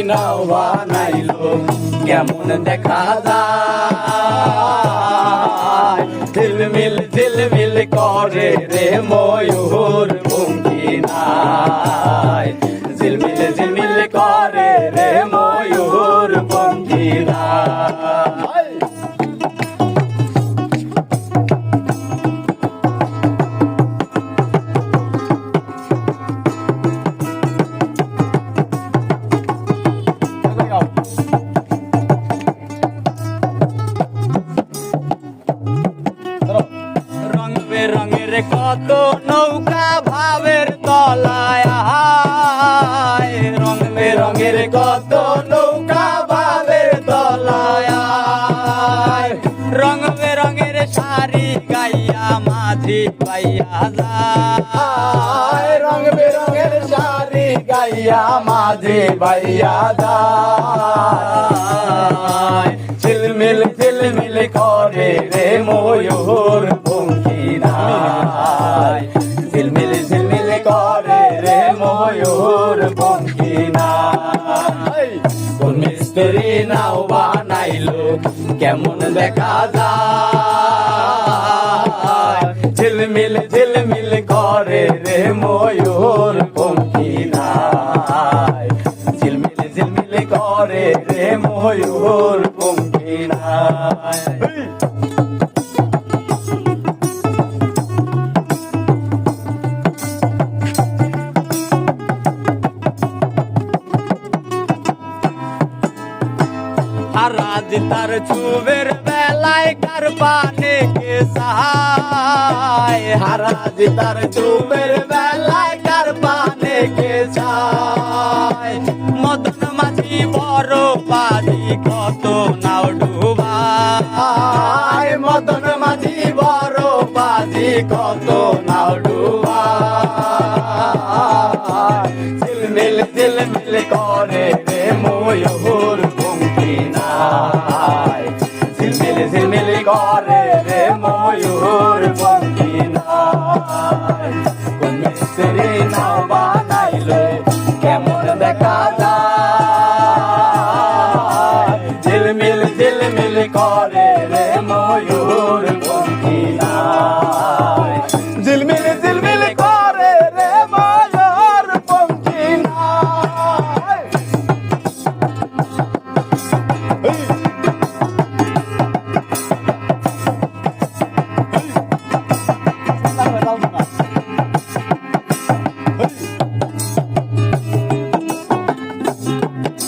নাও বানাইলো কেমন দেখা যায় ঝিলমিল ঝিলমিল করে রে ময়ূর পঙ্খী নাই ঝিলমিল ঝিলমিল করে রে ময়ূর পঙ্খী নাই রঙের কত নৌকা ভাবের তলায় রং বেরঙের কত নৌকা ভাবের তলায় রং বেরঙের শাড়ি গাইয়া মাঝি পাইয়া যায় রং বেরঙের শাড়ি গাইয়া মাঝি পাইয়া যায় ঝিলমিল ঝিলমিল করে রে ময়ূর পঙ্খী নাই ঝিলমিল ঝিলমিল করে রে ময়ূর পঙ্খী নাই কোন মিস্ত্রি নাও বানাইলো কেমন দেখা যায় ঝিলমিল ঝিলমিল করে রে ময়ূর পঙ্খী নাই ঝিলমিল ঝিলমিল করে রে ময়ূর পঙ্খী নাই রাজ তার চুবের বেলায় কার পানে কে সাহায় হারাজ তার চুবের বেলায় কার পানে কে সাহায় মদন মাঝি বড় পাদি কত নাও ডুবায় মদন মাঝি বড় পাদি কত নাও ডুবায় ঝিলমিল ঝিলমিল করে রে ময়ূর